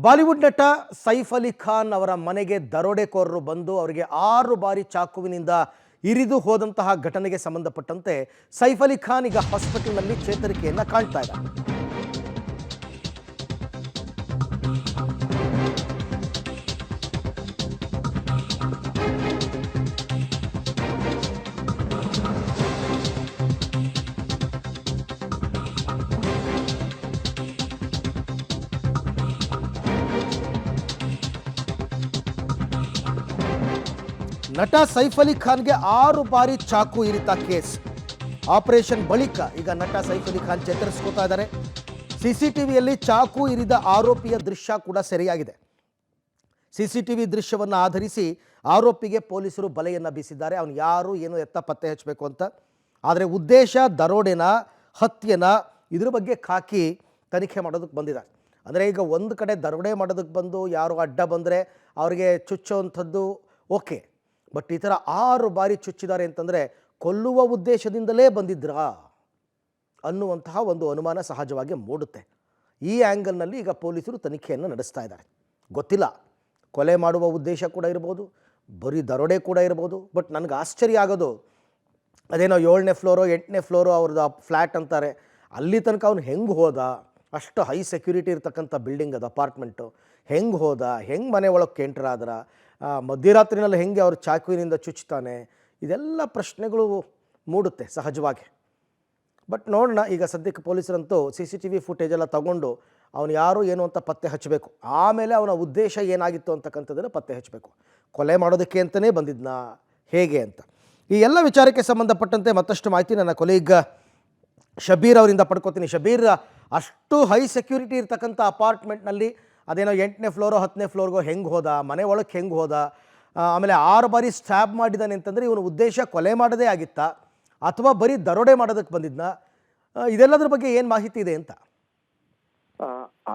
Bollywood ನಟ ಸೈಫ್ ಅಲಿ ಖಾನ್ ಅವರ ಮನೆಗೆ ದರೋಡೆಕೋರರು ಬಂದು ಅವರಿಗೆ 6 ಬಾರಿ ಚಾಕುವಿನಿಂದ ಇರಿದು ಹೋದಂತಹ ಘಟನೆಗೆ ಸಂಬಂಧಪಟ್ಟಂತೆ ಸೈಫ್ ಅಲಿ ಖಾನ್ ಈಗ ಹಾಸ್ಪಿಟಲ್ನಲ್ಲಿ ಚೇತರಿಕೆಯನ್ನು ಕಾಣ್ತಾ ಇದ್ದಾರೆ. ನಟ ಸೈಫ್ ಅಲಿ ಖಾನ್ಗೆ 6 ಬಾರಿ ಚಾಕು ಇರಿತ ಕೇಸ್. ಆಪರೇಷನ್ ಬಳಿಕ ಈಗ ನಟ ಸೈಫ್ ಅಲಿ ಖಾನ್ ಚೇತರಿಸ್ಕೋತಾ ಇದ್ದಾರೆ. ಸಿಸಿಟಿವಿಯಲ್ಲಿ ಚಾಕು ಇರಿದ ಆರೋಪಿಯ ದೃಶ್ಯ ಕೂಡ ಸೆರೆಯಾಗಿದೆ. ಸಿಸಿಟಿವಿ ದೃಶ್ಯವನ್ನು ಆಧರಿಸಿ ಆರೋಪಿಗೆ ಪೊಲೀಸರು ಬಲೆಯನ್ನು ಬೀಸಿದ್ದಾರೆ. ಅವನು ಯಾರು ಏನು ಎತ್ತ ಪತ್ತೆ ಹಚ್ಚಬೇಕು ಅಂತ. ಆದರೆ ಉದ್ದೇಶ ದರೋಡೆನ, ಹತ್ಯೆನ, ಇದ್ರ ಬಗ್ಗೆ ಖಾಕಿ ತನಿಖೆ ಮಾಡೋದಕ್ಕೆ ಬಂದಿದ್ದಾರೆ. ಅಂದರೆ ಈಗ ಒಂದು ಕಡೆ ದರೋಡೆ ಮಾಡೋದಕ್ಕೆ ಬಂದು ಯಾರು ಅಡ್ಡ ಬಂದರೆ ಅವರಿಗೆ ಚುಚ್ಚುವಂಥದ್ದು ಓಕೆ, ಬಟ್ ಈ ಥರ 6 ಬಾರಿ ಚುಚ್ಚಿದ್ದಾರೆ ಅಂತಂದರೆ ಕೊಲ್ಲುವ ಉದ್ದೇಶದಿಂದಲೇ ಬಂದಿದ್ರಾ ಅನ್ನುವಂತಹ ಒಂದು ಅನುಮಾನ ಸಹಜವಾಗಿ ಮೂಡುತ್ತೆ. ಈ ಆ್ಯಂಗಲ್ನಲ್ಲಿ ಈಗ ಪೊಲೀಸರು ತನಿಖೆಯನ್ನು ನಡೆಸ್ತಾ ಇದ್ದಾರೆ. ಗೊತ್ತಿಲ್ಲ, ಕೊಲೆ ಮಾಡುವ ಉದ್ದೇಶ ಕೂಡ ಇರ್ಬೋದು, ಬರೀ ದರೋಡೆ ಕೂಡ ಇರ್ಬೋದು. ಬಟ್ ನನಗೆ ಆಶ್ಚರ್ಯ ಆಗೋದು, ಅದೇನೋ 7ನೇ ಫ್ಲೋರೋ 8ನೇ ಫ್ಲೋರೋ ಅವ್ರದ್ದು ಫ್ಲ್ಯಾಟ್ ಅಂತಾರೆ, ಅಲ್ಲಿ ತನಕ ಅವ್ನು ಹೆಂಗೆ ಹೋದ? ಅಷ್ಟು ಹೈ ಸೆಕ್ಯೂರಿಟಿ ಇರ್ತಕ್ಕಂಥ ಬಿಲ್ಡಿಂಗ್ ಅದು, ಅಪಾರ್ಟ್ಮೆಂಟು. ಹೆಂಗೆ ಹೋದ? ಹೆಂಗೆ ಮನೆ ಒಳಗೆ ಎಂಟರ್ ಆದ್ರ? ಮಧ್ಯರಾತ್ರಿನಲ್ಲಿ ಹೆಂಗೆ ಅವ್ರು ಚಾಕುವಿನಿಂದ ಚುಚ್ತಾನೆ? ಇದೆಲ್ಲ ಪ್ರಶ್ನೆಗಳು ಮೂಡುತ್ತೆ ಸಹಜವಾಗಿ. ಬಟ್ ನೋಡೋಣ, ಈಗ ಸದ್ಯಕ್ಕೆ ಪೊಲೀಸರಂತೂ CCTV ಫುಟೇಜ್ ಎಲ್ಲ ತಗೊಂಡು ಅವನು ಯಾರು ಏನು ಅಂತ ಪತ್ತೆ ಹಚ್ಚಬೇಕು. ಆಮೇಲೆ ಅವನ ಉದ್ದೇಶ ಏನಾಗಿತ್ತು ಅಂತಕ್ಕಂಥದ್ದನ್ನು ಪತ್ತೆ ಹಚ್ಚಬೇಕು. ಕೊಲೆ ಮಾಡೋದಕ್ಕೆ ಅಂತಲೇ ಬಂದಿದ್ನಾ, ಹೇಗೆ ಅಂತ. ಈ ಎಲ್ಲ ವಿಚಾರಕ್ಕೆ ಸಂಬಂಧಪಟ್ಟಂತೆ ಮತ್ತಷ್ಟು ಮಾಹಿತಿ ನನ್ನ ಕೊಲೀಗ್ ಶಬೀರ್ ಅವರಿಂದ ಪಡ್ಕೋತೀನಿ. ಶಬೀರ್, ಅಷ್ಟು ಹೈ ಸೆಕ್ಯೂರಿಟಿ ಇರ್ತಕ್ಕಂಥ ಅಪಾರ್ಟ್ಮೆಂಟ್ನಲ್ಲಿ ಅದೇನೋ 8ನೇ ಫ್ಲೋರೋ 10ನೇ ಫ್ಲೋರ್ಗೋ ಹೆಂಗೆ ಹೋದ? ಮನೆ ಒಳಗೆ ಹೆಂಗೆ ಹೋದ? ಆಮೇಲೆ 6 ಬಾರಿ ಸ್ಟ್ಯಾಬ್ ಮಾಡಿದ್ದಾನೆ ಅಂತಂದರೆ ಇವನ ಉದ್ದೇಶ ಕೊಲೆ ಮಾಡೋದೇ ಆಗಿತ್ತಾ ಅಥವಾ ಬರೀ ದರೋಡೆ ಮಾಡೋದಕ್ಕೆ ಬಂದಿದ್ನಾ? ಇದೆಲ್ಲದ್ರ ಬಗ್ಗೆ ಏನು ಮಾಹಿತಿ ಇದೆ ಅಂತ?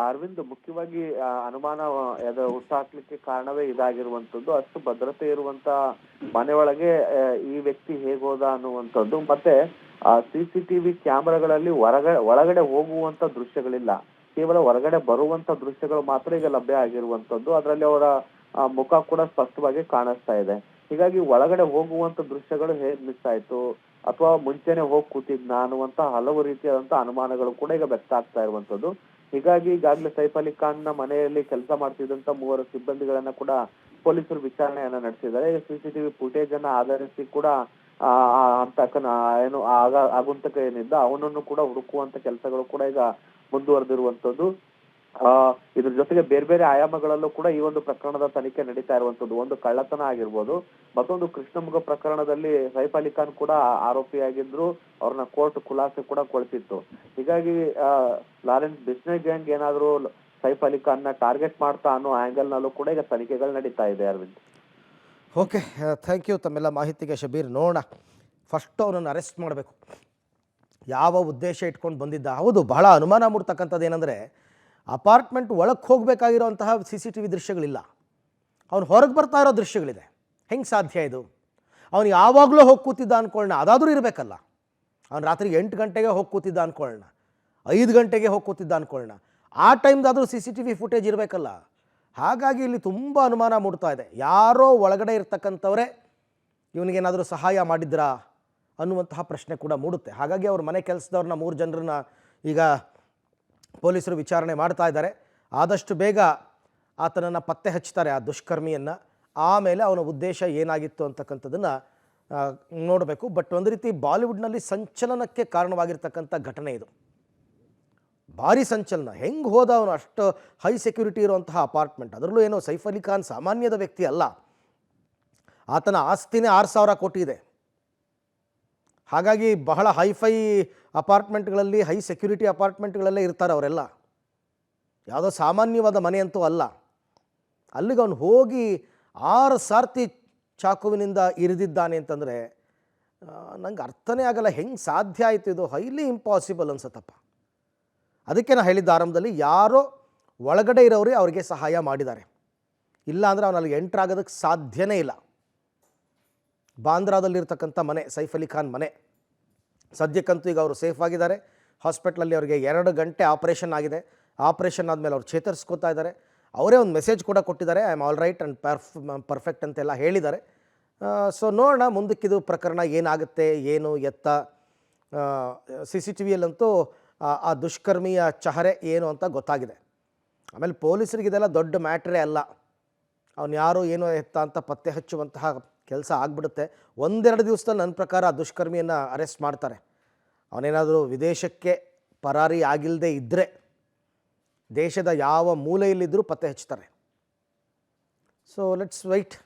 ಅರವಿಂದ್, ಮುಖ್ಯವಾಗಿ ಅನುಮಾನ ಹುಟ್ಟಾಕ್ಲಿಕ್ಕೆ ಕಾರಣವೇ ಇದಾಗಿರುವಂತದ್ದು. ಅಷ್ಟು ಭದ್ರತೆ ಇರುವಂತ ಮನೆಯೊಳಗೆ ಈ ವ್ಯಕ್ತಿ ಹೇಗೋದ ಅನ್ನುವಂಥದ್ದು. ಮತ್ತೆ CCTV ಕ್ಯಾಮೆರಾಗಳಲ್ಲಿ ಒಳಗಡೆ ಹೋಗುವಂತ ದೃಶ್ಯಗಳಿಲ್ಲ, ಕೇವಲ ಹೊರಗಡೆ ಬರುವಂತ ದೃಶ್ಯಗಳು ಮಾತ್ರ ಈಗ ಲಭ್ಯ ಆಗಿರುವಂತದ್ದು. ಅದರಲ್ಲಿ ಅವರ ಮುಖ ಕೂಡ ಸ್ಪಷ್ಟವಾಗಿ ಕಾಣಿಸ್ತಾ ಇದೆ. ಹೀಗಾಗಿ ಒಳಗಡೆ ಹೋಗುವಂತ ದೃಶ್ಯಗಳು ಹೇಗ್ ಮಿಸ್ ಆಯ್ತು ಅಥವಾ ಮುಂಚೆನೆ ಹೋಗಿ ಕೂತಿದ್ನ ಅನ್ನುವಂತ ಹಲವು ರೀತಿಯಾದಂತ ಅನುಮಾನಗಳು ಕೂಡ ಈಗ ವ್ಯಕ್ತ ಆಗ್ತಾ ಇರುವಂತದ್ದು. ಹೀಗಾಗಿ ಈಗಾಗಲೇ ಸೈಫ್ ಅಲಿ ಖಾನ್ ನ ಮನೆಯಲ್ಲಿ ಕೆಲಸ ಮಾಡ್ತಿದ್ದಂತ 3 ಸಿಬ್ಬಂದಿಗಳನ್ನ ಕೂಡ ಪೊಲೀಸರು ವಿಚಾರಣೆಯನ್ನ ನಡೆಸಿದ್ದಾರೆ. CCTV ಫುಟೇಜ್ ಅನ್ನ ಆಧರಿಸಿ ಕೂಡ ಏನು ಆಗುಂತಕ ಏನಿದ್ದ ಅವನನ್ನು ಕೂಡ ಹುಡುಕುವಂತ ಕೆಲಸಗಳು ಕೂಡ ಈಗ ಮುಂದುವರೆದಿರುವಂತದ್ದು. ಇದ್ರ ಜೊತೆಗೆ ಬೇರೆ ಬೇರೆ ಆಯಾಮಗಳಲ್ಲೂ ಕೂಡ ಈ ಒಂದು ಪ್ರಕರಣದ ತನಿಖೆ ನಡೀತಾ ಇರುವಂತದ್ದು. ಒಂದು ಕಳ್ಳತನ ಆಗಿರ್ಬೋದು, ಮತ್ತೊಂದು ಕೃಷ್ಣಮುಗ ಪ್ರಕರಣದಲ್ಲಿ ಸೈಫ್ ಅಲಿ ಖಾನ್ ಕೂಡ ಆರೋಪಿಯಾಗಿದ್ರು. ಅವ್ರನ್ನ ಕೋರ್ಟ್ ಖುಲಾಸೆ ಕೂಡ ಕೊಡ್ತಿತ್ತು. ಹೀಗಾಗಿ ಲಾರೆನ್ಸ್ ಬಿಸ್ನೆಸ್ ಗ್ಯಾಂಗ್ ಏನಾದ್ರು ಸೈಫ್ ಅಲಿ ಖಾನ್ ನ ಟಾರ್ಗೆಟ್ ಮಾಡ್ತಾ ಅನ್ನೋ ಆಂಗಲ್ ನಲ್ಲೂ ಕೂಡ ಈಗ ತನಿಖೆಗಳು ನಡೀತಾ ಇದೆ. ಅರವಿಂದ್, ಓಕೆ, ಥ್ಯಾಂಕ್ ಯು ತಮ್ಮೆಲ್ಲ ಮಾಹಿತಿಗೆ ಶಬೀರ್. ನೋಡೋಣ, ಫಸ್ಟ್ ಅವನನ್ನು ಅರೆಸ್ಟ್ ಮಾಡಬೇಕು. ಯಾವ ಉದ್ದೇಶ ಇಟ್ಕೊಂಡು ಬಂದಿದ್ದ? ಹೌದು, ಬಹಳ ಅನುಮಾನ ಮೂಡ್ತಕ್ಕಂಥದ್ದು ಏನಂದರೆ, ಅಪಾರ್ಟ್ಮೆಂಟ್ ಒಳಗೆ ಹೋಗಬೇಕಾಗಿರೋಂತಹ CCTV ದೃಶ್ಯಗಳಿಲ್ಲ, ಅವನು ಹೊರಗೆ ಬರ್ತಾ ಇರೋ ದೃಶ್ಯಗಳಿದೆ. ಹೆಂಗೆ ಸಾಧ್ಯ ಇದು? ಅವನು ಯಾವಾಗಲೂ ಹೋಗಿ ಕೂತಿದ್ದ ಅಂದ್ಕೊಳ್ಳೋಣ, ಅದಾದರೂ ಇರಬೇಕಲ್ಲ. ಅವನು ರಾತ್ರಿ 8 ಗಂಟೆಗೆ ಹೋಗಿ ಕೂತಿದ್ದ ಅಂದ್ಕೊಳ್ಳೋಣ, 5 ಗಂಟೆಗೆ ಹೋಗಿ ಕೂತಿದ್ದ ಅಂದ್ಕೊಳ್ಳೋಣ, ಆ ಟೈಮ್ದಾದರೂ CCTV ಫುಟೇಜ್ ಇರಬೇಕಲ್ಲ. ಹಾಗಾಗಿ ಇಲ್ಲಿ ತುಂಬ ಅನುಮಾನ ಮೂಡ್ತಾ ಇದೆ. ಯಾರೋ ಒಳಗಡೆ ಇರ್ತಕ್ಕಂಥವರೇ ಇವನಿಗೇನಾದರೂ ಸಹಾಯ ಮಾಡಿದ್ರಾ ಅನ್ನುವಂತಹ ಪ್ರಶ್ನೆ ಕೂಡ ಮೂಡುತ್ತೆ. ಹಾಗಾಗಿ ಅವ್ರ ಮನೆ ಕೆಲಸದವ್ರನ್ನ 3 ಜನರನ್ನ ಈಗ ಪೊಲೀಸರು ವಿಚಾರಣೆ ಮಾಡ್ತಾ ಇದ್ದಾರೆ. ಆದಷ್ಟು ಬೇಗ ಆತನನ್ನು ಪತ್ತೆ ಹಚ್ತಾರೆ, ಆ ದುಷ್ಕರ್ಮಿಯನ್ನು. ಆಮೇಲೆ ಅವನ ಉದ್ದೇಶ ಏನಾಗಿತ್ತು ಅಂತಕ್ಕಂಥದ್ದನ್ನು ನೋಡಬೇಕು. ಬಟ್ ಒಂದು ರೀತಿ ಬಾಲಿವುಡ್ನಲ್ಲಿ ಸಂಚಲನಕ್ಕೆ ಕಾರಣವಾಗಿರ್ತಕ್ಕಂಥ ಘಟನೆ ಇದು. ಭಾರಿ ಸಂಚಲನ. ಹೆಂಗೆ ಹೋದ ಅವನು? ಅಷ್ಟು ಹೈ ಸೆಕ್ಯೂರಿಟಿ ಇರುವಂತಹ ಅಪಾರ್ಟ್ಮೆಂಟ್, ಅದರಲ್ಲೂ ಏನೋ ಸೈಫ್ ಅಲಿ ಖಾನ್ ಸಾಮಾನ್ಯದ ವ್ಯಕ್ತಿ ಅಲ್ಲ. ಆತನ ಆಸ್ತಿನೇ 6,000 ಕೋಟಿ ಇದೆ. ಹಾಗಾಗಿ ಬಹಳ ಹೈಫೈ ಅಪಾರ್ಟ್ಮೆಂಟ್ಗಳಲ್ಲಿ, ಹೈ ಸೆಕ್ಯೂರಿಟಿ ಅಪಾರ್ಟ್ಮೆಂಟ್ಗಳಲ್ಲೇ ಇರ್ತಾರೆ ಅವರೆಲ್ಲ. ಯಾವುದೋ ಸಾಮಾನ್ಯವಾದ ಮನೆ ಅಂತೂ ಅಲ್ಲ. ಅಲ್ಲಿಗೆ ಅವನು ಹೋಗಿ 6 ಸಾರ್ತಿ ಚಾಕುವಿನಿಂದ ಇರಿದಿದ್ದಾನೆ ಅಂತಂದರೆ ನಂಗೆ ಅರ್ಥನೇ ಆಗಲ್ಲ. ಹೆಂಗೆ ಸಾಧ್ಯ ಆಯಿತು ಇದು? ಹೈಲಿ ಇಂಪಾಸಿಬಲ್ ಅನ್ಸತ್ತಪ್ಪ. ಅದಕ್ಕೆ ನಾನು ಹೇಳಿದ್ದ ಆರಂಭದಲ್ಲಿ, ಯಾರೋ ಒಳಗಡೆ ಇರೋರೇ ಅವರಿಗೆ ಸಹಾಯ ಮಾಡಿದ್ದಾರೆ. ಇಲ್ಲ ಅಂದರೆ ಅವನು ಅಲ್ಲಿ ಎಂಟ್ರ್ ಆಗೋದಕ್ಕೆ ಸಾಧ್ಯನೇ ಇಲ್ಲ. ಬಾಂದ್ರಾದಲ್ಲಿರ್ತಕ್ಕಂಥ ಮನೆ ಸೈಫ್ ಅಲಿ ಖಾನ್ ಮನೆ. ಸದ್ಯಕ್ಕಂತೂ ಈಗ ಅವರು ಸೇಫ್ ಆಗಿದ್ದಾರೆ. ಹಾಸ್ಪಿಟ್ಲಲ್ಲಿ ಅವರಿಗೆ 2 ಗಂಟೆ ಆಪರೇಷನ್ ಆಗಿದೆ. ಆಪರೇಷನ್ ಆದಮೇಲೆ ಅವ್ರು ಚೇತರಿಸ್ಕೋತಾ ಇದ್ದಾರೆ. ಅವರೇ ಒಂದು ಮೆಸೇಜ್ ಕೂಡ ಕೊಟ್ಟಿದ್ದಾರೆ, I am all right and perfect ಅಂತೆಲ್ಲ ಹೇಳಿದ್ದಾರೆ. ಸೊ ನೋಡೋಣ ಮುಂದಕ್ಕಿದು ಪ್ರಕರಣ ಏನಾಗುತ್ತೆ, ಏನು ಎತ್ತ. ಸಿ ಸಿ ಟಿ ವಿಯಲ್ಲಂತೂ ಆ ದುಷ್ಕರ್ಮಿಯ ಚಹರೆ ಏನು ಅಂತ ಗೊತ್ತಾಗಿದೆ. ಆಮೇಲೆ ಪೊಲೀಸರಿಗೆ ಇದೆಲ್ಲ ದೊಡ್ಡ ಮ್ಯಾಟ್ರೇ ಅಲ್ಲ, ಅವನು ಯಾರು ಏನು ಎತ್ತ ಅಂತ ಪತ್ತೆ ಹಚ್ಚುವಂತಹ ಕೆಲಸ ಆಗಿಬಿಡುತ್ತೆ. ಒಂದೆರಡು ದಿವಸದಲ್ಲಿ ನನ್ನ ಪ್ರಕಾರ ಆ ದುಷ್ಕರ್ಮಿಯನ್ನು ಅರೆಸ್ಟ್ ಮಾಡ್ತಾರೆ. ಅವನೇನಾದರೂ ವಿದೇಶಕ್ಕೆ ಪರಾರಿ ಆಗಿಲ್ಲದೆ ಇದ್ದರೆ ದೇಶದ ಯಾವ ಮೂಲೆಯಲ್ಲಿದ್ದರೂ ಪತ್ತೆ ಹಚ್ತಾರೆ. So let's wait.